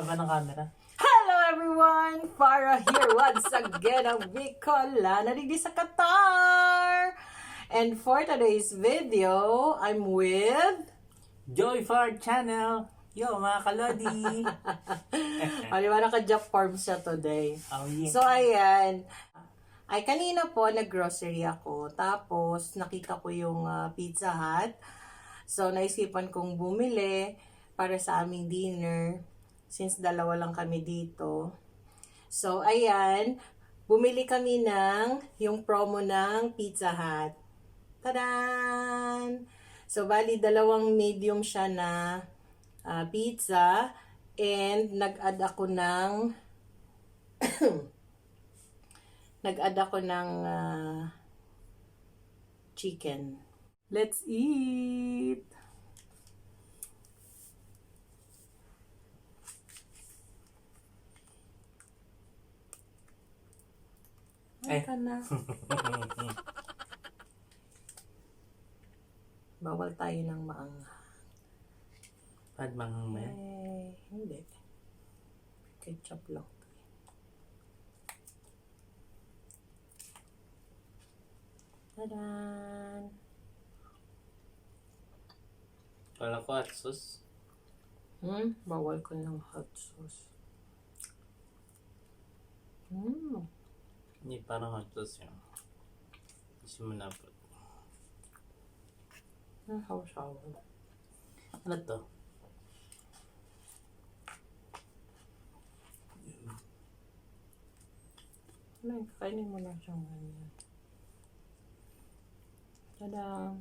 haba ng camera. Hello everyone! Farah here once again ang Bicola narindi sa Qatar! And for today's video, I'm with... Joyfar Channel! Yo, mga kalodi! Aliwa naka-job form siya today. Oh, yeah. So, ayan. Ay, kanina po, nag-grocery ako. Tapos, nakita ko yung Pizza Hut. So, naisipan kong bumili para sa aming dinner. Since dalawa lang kami dito. So, ayan. Bumili kami ng yung promo ng Pizza Hut. Tadan! So, bali, dalawang medium siya na pizza. And, nag-add ako ng chicken. Let's eat! Ay ka na. Bawal tayo ng maanghang. Pad manghang mo yan? Ay, hindi. Ketchup lang. Tadan! Wala ko hot sauce. Bawal ko ng hot sauce. Hindi parang hot sauce yan. Gusto mo na po. Sawa-sawa. Ano to? Ay, kainin mo na siyang ganyan. Tada!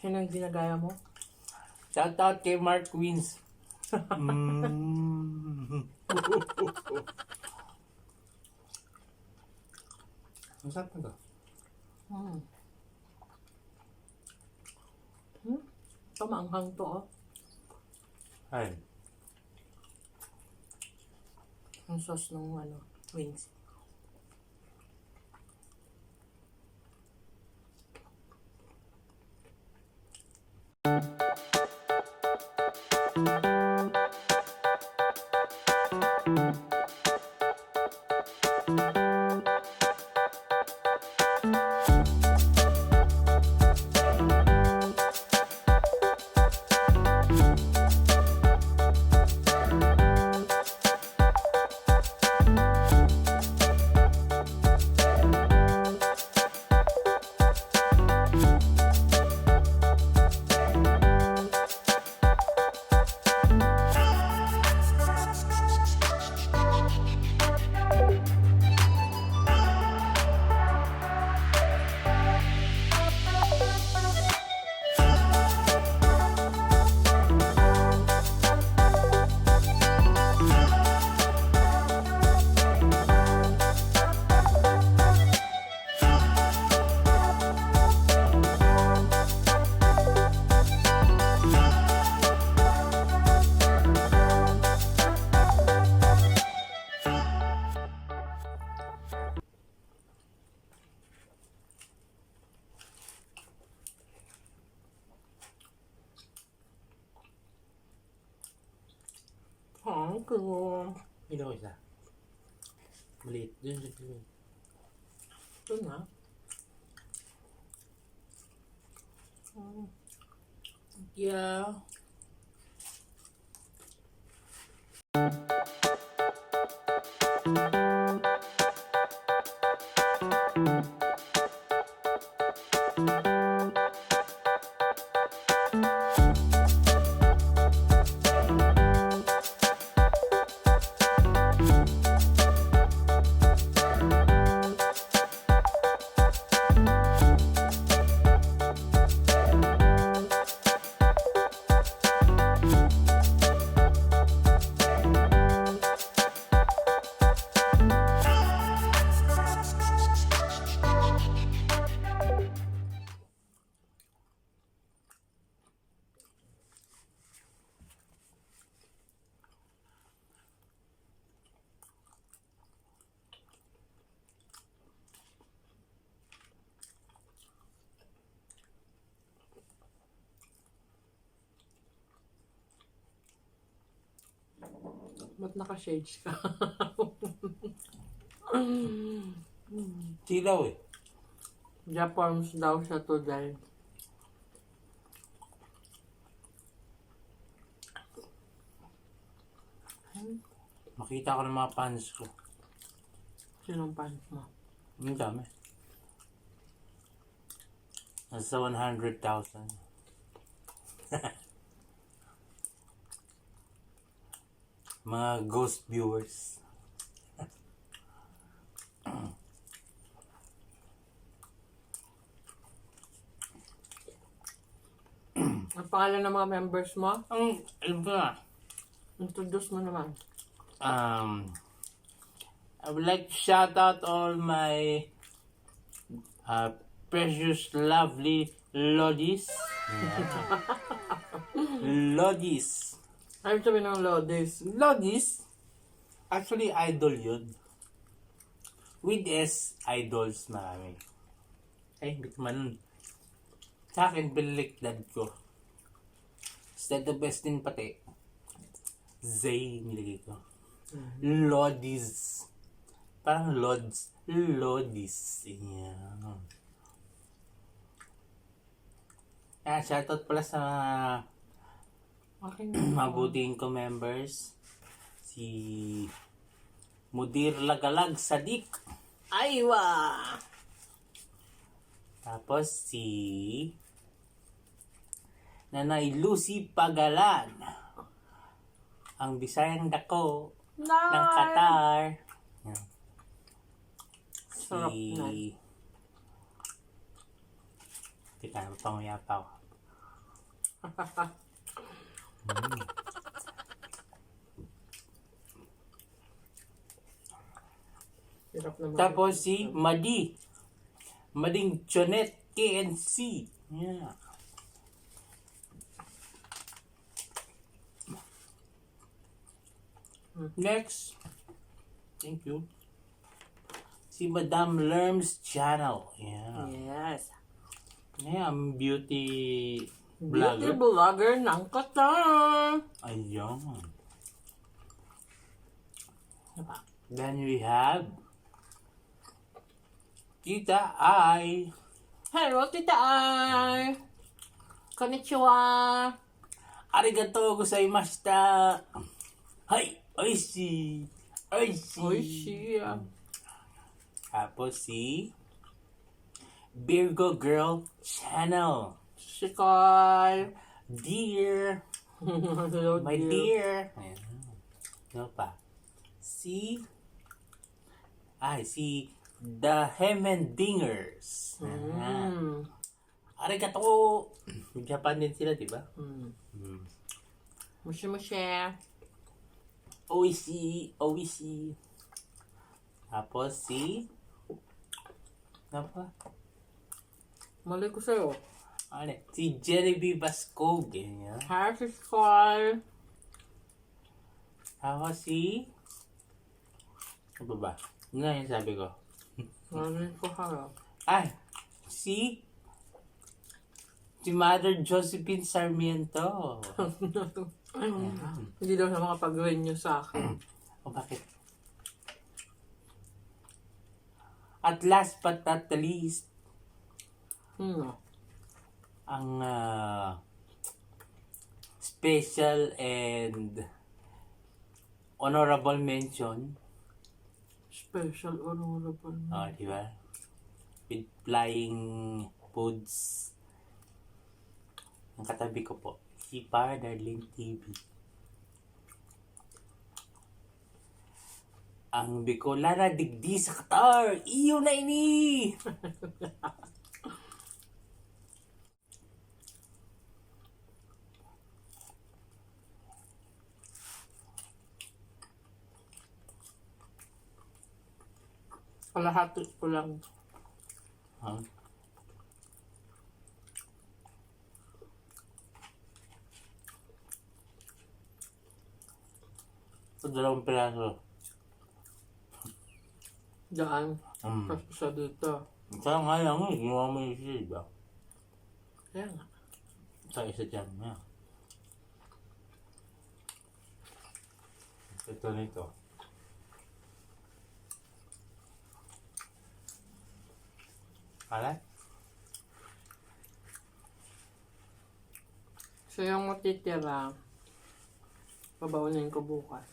Sino yung ginagaya mo? Shout out kay Mark Wins. Masarap na to. Ito, maanghang to, oh. Ay. Ang sauce ng wings. Cool. Ito ko isa. Maliit. Doon. Ito na. Yeah. Ba't naka-shades ka? Silaw eh. Japorms daw siya today. Makita ko ng mga fans ko. Sinong pants mo? Ang dami. Nasa 100,000. Mga ghost viewers. Ang pangalan ng mga members mo? Alam ko na. Introduce mo naman. I would like to shout out all my precious, lovely lodies. Yeah. Lodies. Ano sabi ng Lodis? Lodies? Actually, idol yun. With S, idols marami. Ay, bit man. Sa akin, baliktad ko. Instead of best din pati. Zay, nilagay ko. Lodies. Parang Lods. Lodies. Yeah. Shoutout pala sa mabuting ko members. Si Mudir LAGALAG SADIK. Aywa! Tapos si Nanay Lucy Pagalan. Ang Bisayang Dako ng Qatar. Yan. Sarap na. Teka, panguya pa ako. Hirap naman. Tapos si Mading Chonette KNC. Yeah. Next. Thank you. Si Madam Lherm's channel. Yeah. Yes. Ang beauty Beauty vlogger. vlogger ng Qatar. Ayun. Then we have Tita Ai. Hello, Tita Ai. Konnichiwa. Arigatou gozaimashita. Hai, oishi. Oishi. Oishi. Tapos si Virgo Girl Channel. Sikol. Dear. Hello, My dear. Ayan. Ano pa? Si The Hemmendingers. Arigatou. Japan din sila, di ba? Mushi. Oishi. Oishi. Tapos si ano pa? Mali ko sa'yo. Ano? Si Jenevy Bascug. Ganyan. Hi, Sikol. Tapos si ano ba? Ano na yung sabi ko? Mali ko ha. Ay! Si Mother Josephine Sarmiento. Hindi daw siya makapag-renew sa akin. O bakit? At last but not the least, ang special and honorable mention. Special honorable. Di ba? With flying foods. Ang katabi ko po, si Darling TV. Ang Bicolana digdi sa Qatar. Iyo na ini! Kalahati ko lang. Ito 2 piraso. Daan. Tapos isa dito. Kaya nga lang ginawa mo yung isa, diba? Kaya nga. Sa isa dyan, Ito nito. Alat? So yung matitira, babaunin ko bukas.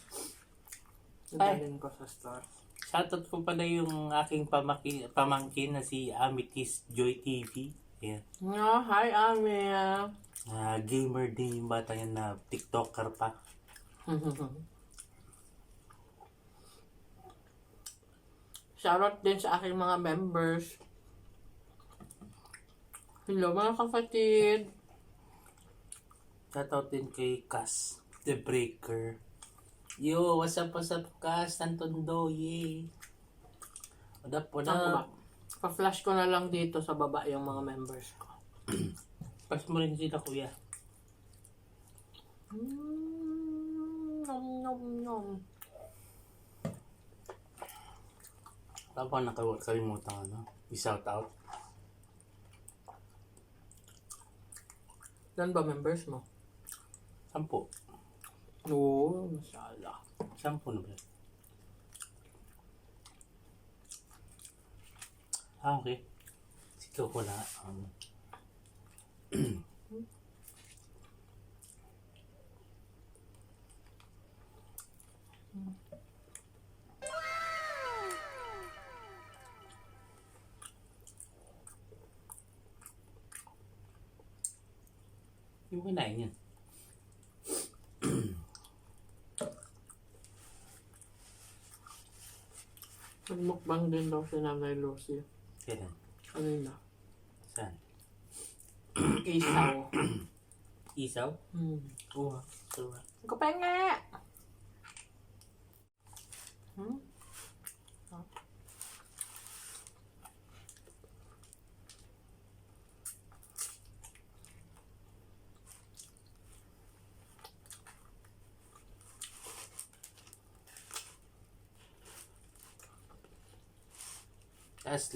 Dadalhin ko sa store. Shoutout ko pala yung aking pamangkin na si Amethyst Joy TV. Ayan. Oh, hi, Ami. Gamer din yung bata yan na TikToker pa. Shoutout din sa aking mga members. Hello mga Kafahtid. Shoutout din kay Cass, The Breaker. Yo, what's up, Cass? Tantondo, yay. What up? Pa-flash ko na lang dito sa baba yung mga members ko. Pas mo rin sila, kuya. Nom nom nom. Tapos nakalimutan ano? I-shout out. Ilan ba members mo? 10. Oo, mashallah. 10 na ba? Okay. Sige ko na. Yung kinain yan. Nag-mukbang din daw si Nanay Lucy. Kailan? Ano yun na? Saan? Isaw. Isaw? Oo. So, Kupeng nga!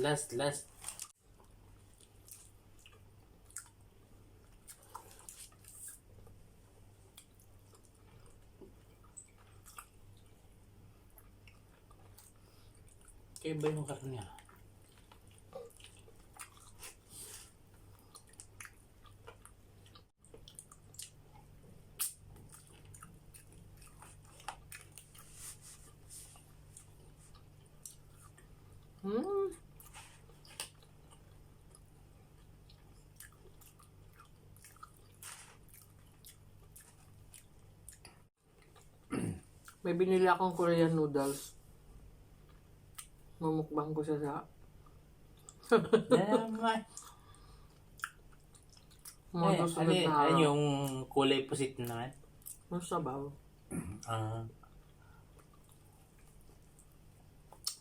Last. Kaya ba yung karne niya? May binili akong Korean noodles. Mamukbang ko siya sa... Naman. Mga susunod na ano yung kulay pusit naman? Ang sabaw.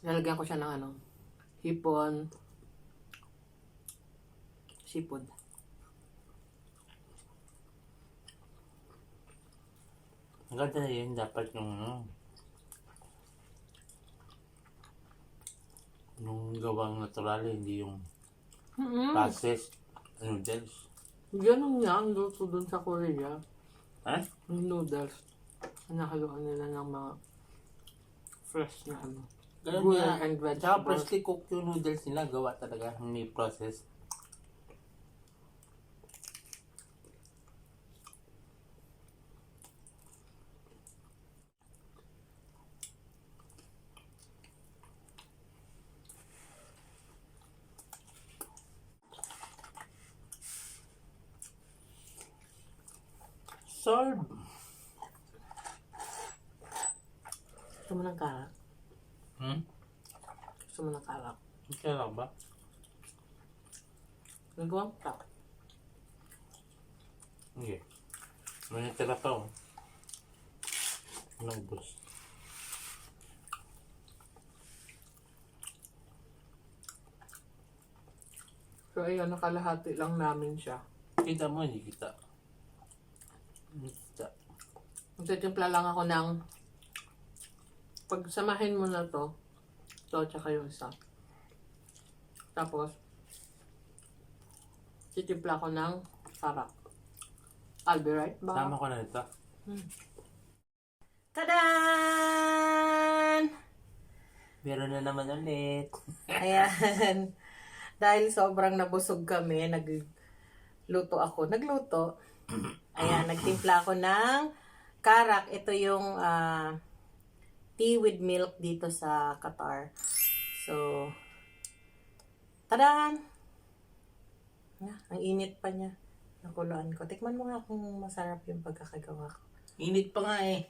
Lalagyan ko siya ng ano, hipon, seafood. Ang ganda na yun, dapat yung gawang natural, hindi yung processed noodles. Ganun nga ang luto dun sa Korea. Ha? Yung noodles. Nakaluan nila ng mga fresh na ano. Ganun Gulay nga. and Tsaka vegetables. freshly cooked yung noodles nila, gawa talaga, may process. Serve. Gusto mo ng karak? Gusto mo ng karak? Kaya ba? Nagawang ka. Hindi. May natira pa oh. Naubos. So ayun, nakalahati lang namin siya. Kita mo, hindi kita. Hindi kita. Magtitimpla lang ako ng pagsamahin mo na to tsaka yung isa. Tapos titimpla ko ng sarap. I'll be right back. Sama ko na ito. Tadan! Meron na naman ulit. Ayan. Dahil sobrang nabusog kami, nagluto ako. Nagluto. Ayan, nagtimpla ako ng karak. Ito yung tea with milk dito sa Qatar. So, tadan! Ang init pa niya. Nakuluan ko. Tikman mo nga kung masarap yung pagkakagawa ko. Init pa nga eh.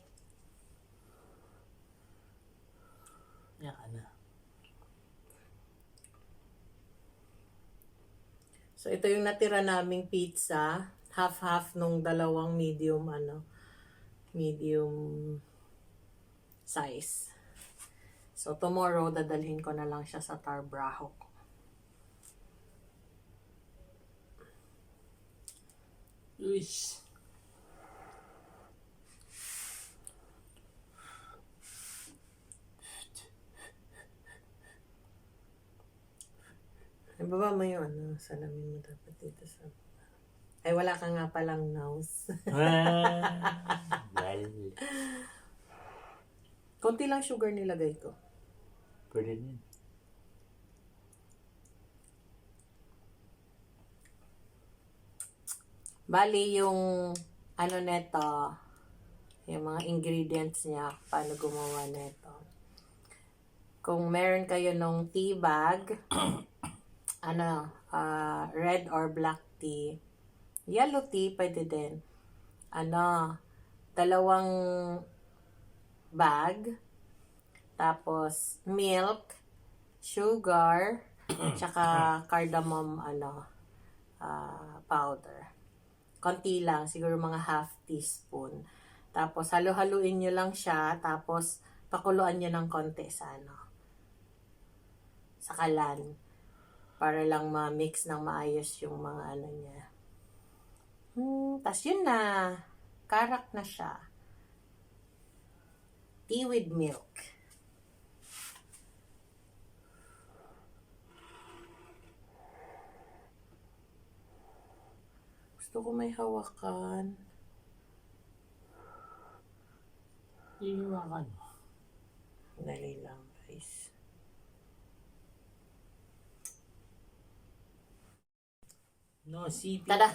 Yan na. So, ito yung natira naming pizza. Half-half nung dalawang medium size. So, tomorrow, dadalhin ko na lang siya sa Tarbraho. Uish. Ibaba mo yung salamin mo dapat dito sa... Ay, wala ka nga palang nose. Well. Konti lang sugar nilagay ko. Pwede din. Bali, yung ano neto, yung mga ingredients niya, paano gumawa neto. Kung meron kayo nung tea bag, red or black tea, yellow tea, pwede din. 2 bag, tapos milk, sugar, tsaka cardamom, powder. Konti lang, siguro mga half teaspoon. Tapos, halo-haluin nyo lang siya, tapos, pakuluan nyo ng konti sa kalan. Para lang ma-mix ng maayos yung mga niya. Tapos, yun na. Karak na siya. Tea with milk. Gusto ko may hawakan. Iiwakan. Dali lang, guys. No, CP. Tada!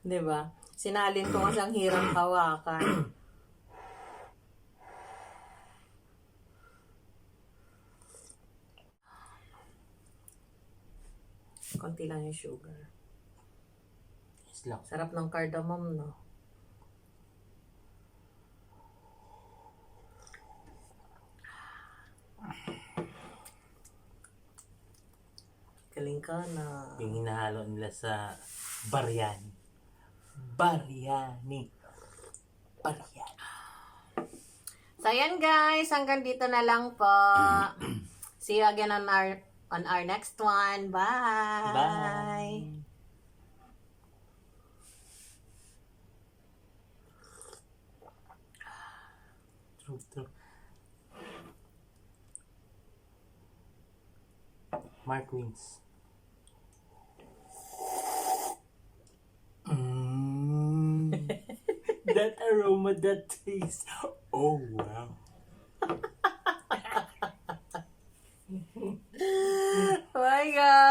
Diba? Sinalin ko kasi ang hirap hawakan. Konti lang yung sugar. Lang. Sarap ng cardamom, no? Galing ka na. Yung hinahalo nila sa biryani. Biryani. So, ayan guys. Hanggang dito na lang po. See you again on our next one. Bye! Bye! True. Mark wins. That aroma, that taste. Oh, wow. Bye guys!